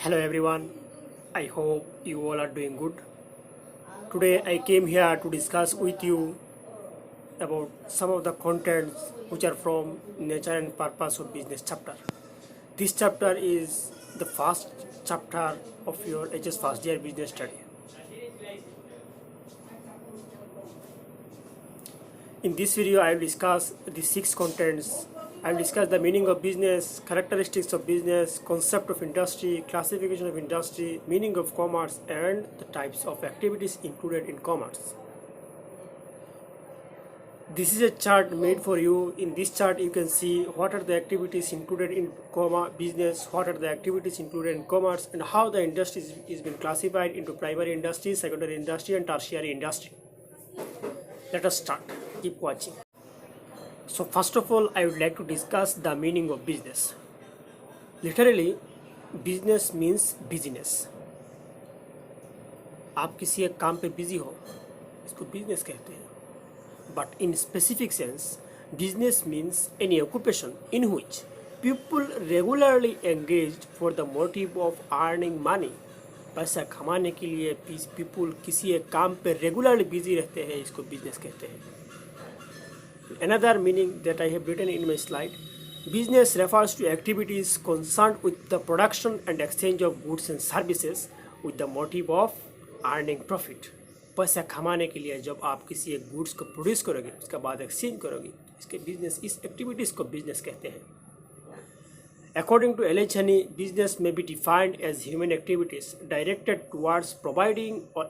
Hello everyone, I hope you all are doing good. Today I came here to discuss with you about some of the contents which are from Nature and Purpose of Business chapter. This chapter is the first chapter of your HS first year business study. In this video I will discuss the 6 contents. I will discuss the meaning of business, characteristics of business, concept of industry, classification of industry, meaning of commerce, and the types of activities included in commerce. This is a chart made for you. In this chart you can see what are the activities included in business, what are the activities included in commerce, and how the industry is been classified into primary industry, secondary industry, and tertiary industry. Let us start. Keep watching. So first of all, I would like to discuss the meaning of business. Literally, business means busyness. आप किसी एक काम पे busy हो, इसको business कहते हैं. But in specific sense, business means any occupation in which people regularly engaged for the motive of earning money. पैसा कमाने के लिए people किसी एक काम पे regularly busy रहते हैं, इसको business कहते हैं. Another meaning that I have written in my slide, business refers to activities concerned with the production and exchange of goods and services with the motive of earning profit. पैसा कमाने के लिए जब आप किसी एक गुड्स को प्रोड्यूस करोगे, उसके बाद एक्सचेंज करोगे, इसके बिजनेस, इस एक्टिविटीज़ को बिजनेस कहते हैं. According to L.H. Honey, business may be defined as human activities directed towards providing or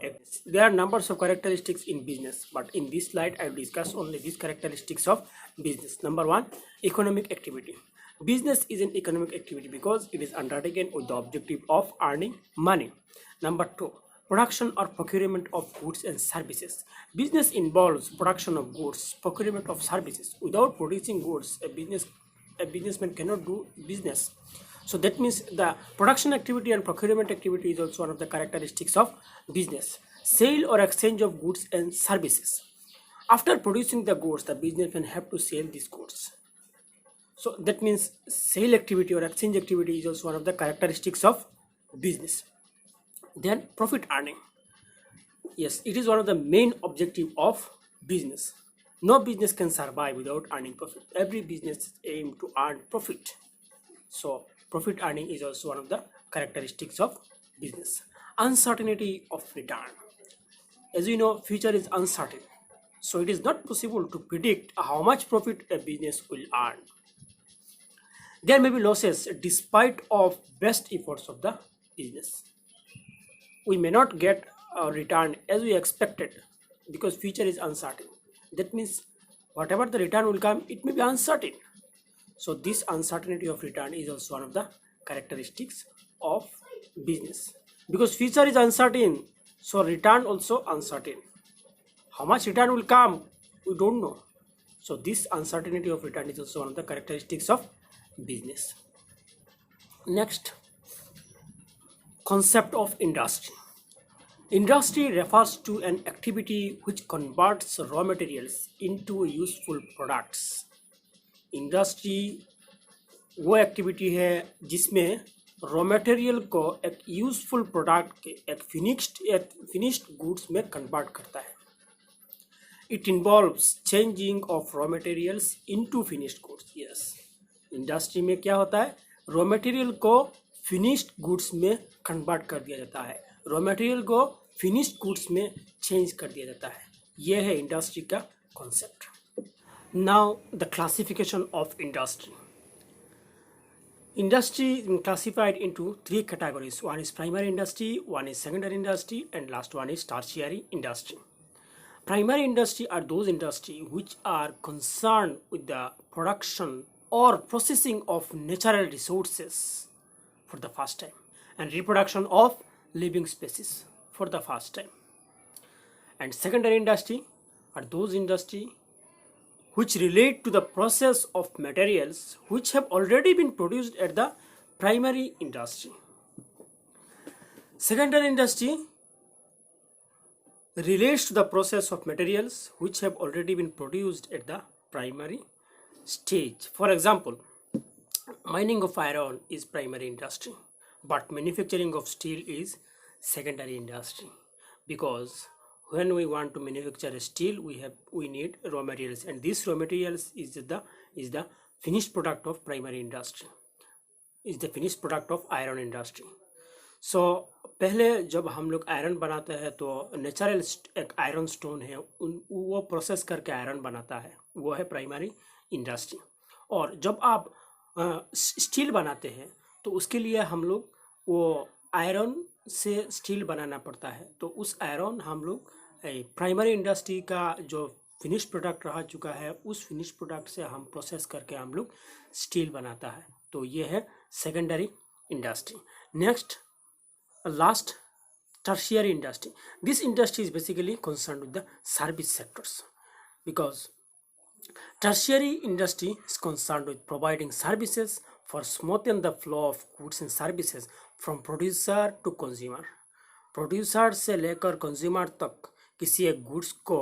there are numbers of characteristics in business, but in this slide I will discuss only these characteristics of business. Number 1, economic activity. Business is an economic activity because it is undertaken with the objective of earning money. Number 2, production or procurement of goods and services. Business involves production of goods, procurement of services. Without producing goods, a businessman cannot do business. So that means the production activity and procurement activity is also one of the characteristics of business. Sale or exchange of goods and services. After producing the goods, the businessman have to sell these goods. So that means sale activity or exchange activity is also one of the characteristics of business. Then profit earning. Yes, it is one of the main objective of business. No business can survive without earning profit. Every business aims to earn profit. So profit earning is also one of the characteristics of business. Uncertainty of return. As you know, future is uncertain. So it is not possible to predict how much profit a business will earn. There may be losses despite of best efforts of the business. We may not get a return as we expected because future is uncertain. That means whatever the return will come, it may be uncertain. So this uncertainty of return is also one of the characteristics of business. Because future is uncertain, so return also uncertain. How much return will come, we don't know. So this uncertainty of return is also one of the characteristics of business. Next, concept of industry. Industry refers to an activity which converts raw materials into useful products. Industry वो activity है जिसमें raw material को एक useful product के एक finished goods में convert करता है. It involves changing of raw materials into finished goods. Yes, industry में क्या होता है, रॉ मटेरियल को फिनिश्ड गुड्स में कन्वर्ट कर दिया जाता है, रॉ मटेरियल को फिनिश्ड गुड्स में चेंज कर दिया जाता है. यह है इंडस्ट्री का concept. Now the classification of industry. Industry is classified into 3 categories. One is primary industry, one is secondary industry, and last one is tertiary industry. Primary industry are those industries which are concerned with the production or processing of natural resources for the first time and reproduction of living species for the first time. And secondary industry are those industries which relate to the process of materials which have already been produced at the primary industry. Secondary industry relates to the process of materials which have already been produced at the primary stage. For example, mining of iron is primary industry. but manufacturing of steel is secondary industry, because when we want to manufacture a steel, we need raw materials, and this raw materials is the finished product of primary industry, is the finished product of iron industry. सो पहले जब हम लोग iron बनाते हैं तो natural एक iron stone है, वो प्रोसेस करके आयरन बनाता है, वो है प्राइमरी इंडस्ट्री। और जब आप स्टील बनाते हैं तो उसके लिए हम लोग वो आयरन से स्टील बनाना पड़ता है, तो उस आयरन हम लोग प्राइमरी इंडस्ट्री का जो फिनिश प्रोडक्ट रह चुका है उस फिनिश प्रोडक्ट से हम प्रोसेस करके हम लोग स्टील बनाता है, तो ये है secondary industry. Next, last, tertiary industry. This industry is basically concerned with the service sectors, because tertiary industry is concerned with providing services for smoothing the flow of goods and services from producer to consumer. Producer से लेकर consumer तक किसी एक goods को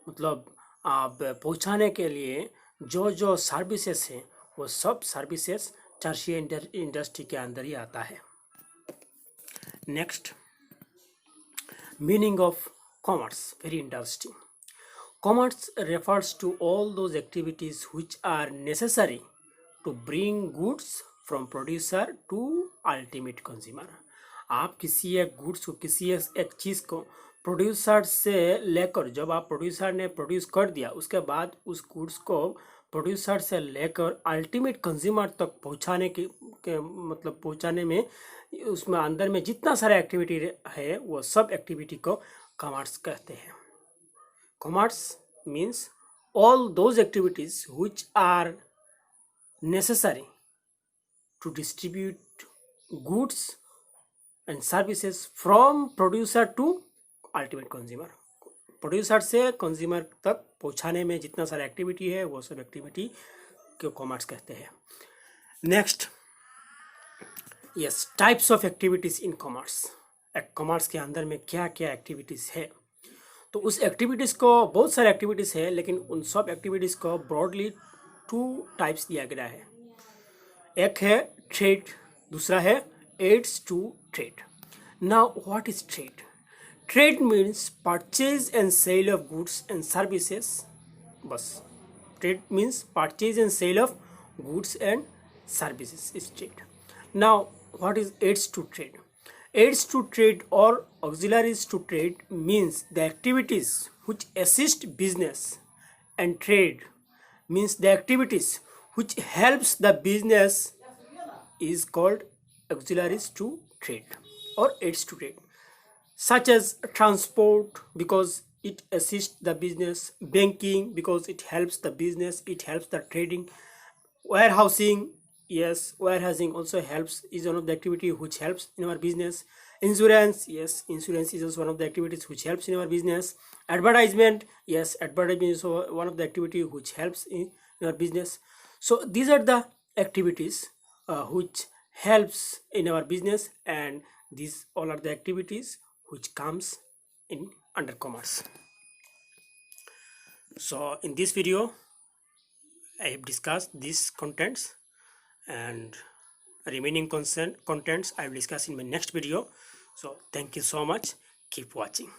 मतलब आप पहुंचाने के लिए जो जो सर्विसेज हैं वो सब सर्विसेज टर्शियरी इंडस्ट्री के अंदर ही आता है। Next, meaning of commerce, very interesting. Commerce refers to all those activities which are necessary to bring goods from producer to ultimate consumer. आप किसी एक गुड्स को, किसी एक चीज़ को प्रोड्यूसर से लेकर, जब आप प्रोड्यूसर ने प्रोड्यूस कर दिया उसके बाद उस गुड्स को प्रोड्यूसर से लेकर अल्टीमेट कंज्यूमर तक पहुंचाने के मतलब पहुंचाने में उसमें अंदर में जितना सारा एक्टिविटी है वो सब एक्टिविटी को कॉमर्स कहते हैं। Commerce means all those activities which are necessary to distribute goods and services from producer to ultimate consumer. Producer से कंज्यूमर तक पहुंचाने में जितना सारा एक्टिविटी है वो सब एक्टिविटी को कॉमर्स कहते हैं। Next, yes, types of activities in commerce. Commerce के अंदर में क्या क्या एक्टिविटीज़ है, तो उस एक्टिविटीज़ को बहुत सारे एक्टिविटीज़ है, लेकिन उन सब एक्टिविटीज़ को ब्रॉडली 2 टाइप्स दिया गया है। एक है ट्रेड, दूसरा है aids to trade. Now what is trade? Trade means purchase and sale of goods and services, बस trade means purchase and sale of goods and services is trade. Now what is aids to trade? Aids to trade or auxiliaries to trade means the activities which assist business, and trade means the activities which helps the business is called auxiliaries to trade or aids to trade, such as transport because it assists the business, banking because it helps the business, it helps the trading, warehousing, yes, warehousing also helps, is one of the activity which helps in our business. Insurance, yes, insurance is also one of the activities which helps in our business. Advertisement, yes, advertisement is also one of the activity which helps in our business. So these are the activities which helps in our business, and these all are the activities which comes in under commerce. So in this video I have discussed these contents, and remaining contents I will discuss in my next video. So thank you so much, keep watching.